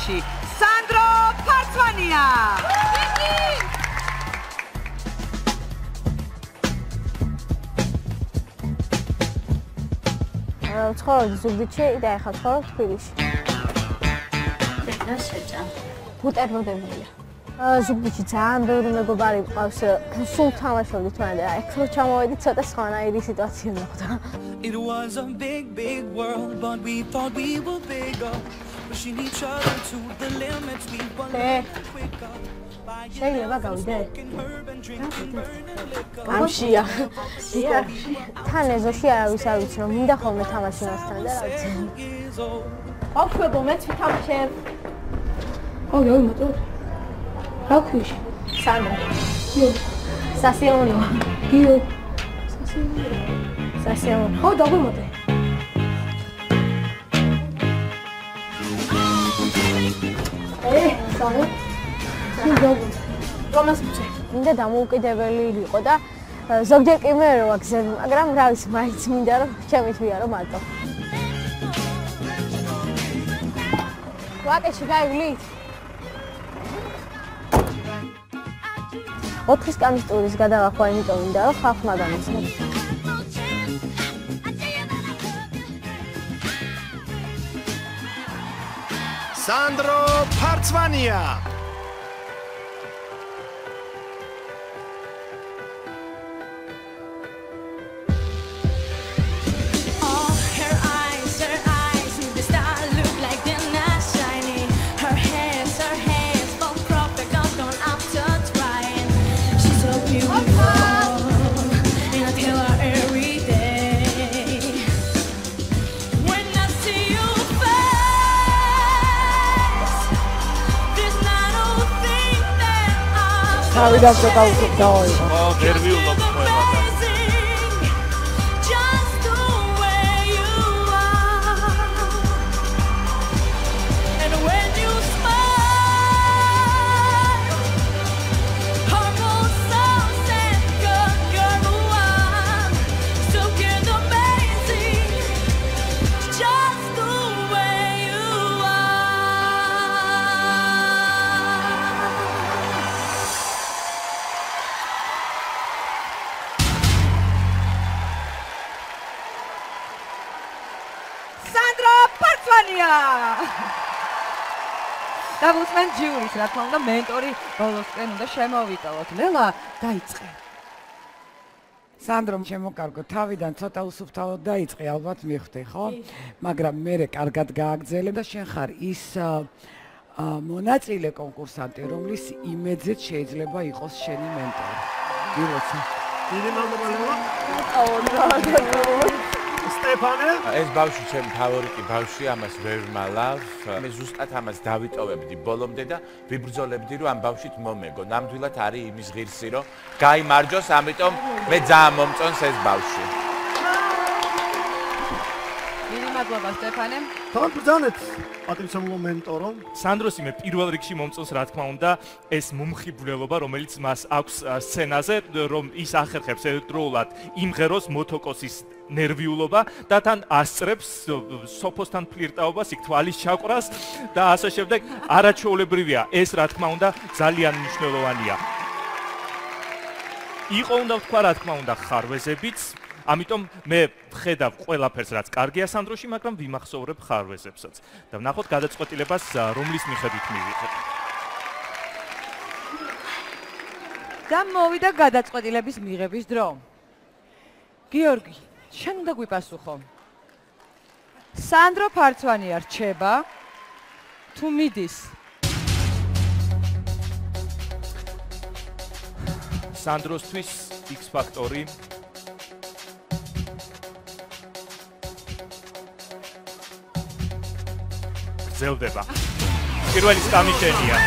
ფინიშში სანდრო ფარცვანია. ცხოვრობდი ზუგდიდში და ახლა ცხოვრობ თბილისში. და შეჭამ. ბუტერბროდებია. ზუგდიდში ძალიან ბევრი მეგობარი მყავს. სულ თამაშობდით მაგრამ ახლა ჩამოვედი ცოტა სხვანაირი სიტუაცია მოხდა. It was a big world but we thought we were bigger. Pushing each other to the limits we were quicker. შეიძლება გავიდე? გამშია. თან ეზოში არავის არ ვიცი რომ მინდა ხოლმე თამაში მასთან და რა ვიცი. ოქრობო მეც ვთამაშებ. ორი მოწოდ. რა ქვია? სანდრა. იო. სასიავნო. იო. სასიავნო. ხო დაგვიმოდე. სანო. მინდა დამოუკიდებელი იყო და ზოგჯერ კი მე რო ვაგზავნე, მაგრამ რა ვიცი, მაინც მინდა რომ ჩემით ვიარო მარტო. ვაკეში გაივლით? 4 კამის ტურის გადავახვა, იმიტომ მინდა რომ ხალხმა გამიცნო. სანდრო ფარცვანია. თავი გასაკავებ დაოიღო. ნერვიულობ ხდება და და უსმენ ჯიურის, რა თქმა უნდა, მენტორი ბოლოსკენ უნდა შემოვიტოვოთ. ლელა, დაიწყე. სანდრო, შემოკარგო, თავიდან ცოტა უსუფთავოდ დაიწყე, ალბათ მიხვდი, ხო? მაგრამ მე კარგად გააგრძელე და შენ ხარ ის მონაწილე კონკურსანტი, რომლის იმედზეც შეიძლება იყოს შენი მენტორი. გილოცი. დიდი მადლობა ლელა. სტეფანე? ეს ბავშვი ჩემი ფავორიტი ბავშვია, ამას ვერ მალავ. მე ზუსტად ამას დავიტოვებდი ბოლომდე და ვიბრძოლებდი, რომ ამ ბავშვით მომეგო. ნამდვილად არის იმის ღირსი, რომ გაიმარჯოს, ამიტომ მე ძალიან მომწონს ეს ბავშვი. დიდი მადლობა სტეფანე. თან ბრძანეთ პატრიციო მენტორო. სანდროს იმე პირველ რიგში მომწონს, რა თქმა უნდა, ეს მომხიბვლელობა, რომელიც მას აქვს სცენაზე, რომ ის ახერხებს ერთდროულად იმღეროს მოტოკოსის ნერვიულობა და თან ასწრებს სოფოსთან ფლირტაობას, იქ თვალის ჩაყრას და ასე შემდეგ. არაჩვეულებრივია ეს, რა თქმა უნდა, ძალიან მნიშვნელოვანია. იყო უნდა ვთქვა, რა თქმა უნდა, ხარვეზებიც, ამიტომ მე ვხედავ ყველაფერს, რაც კარგია სანდროში, მაგრამ ვიმახსოვრებ ხარვეზებსაც. და ვნახოთ გადაწყვეტილებას, რომლის მიხედვით მივიღებ. და მოვიდა გადაწყვეტილების მიღების დრო. გიორგი, შენ უნდა გვიპასუხო. სანდრო ფარცვანია რჩება თუ მიდის? სანდროსთვის X ფაქტორი გრძელდება. პირველი სკამი შენია.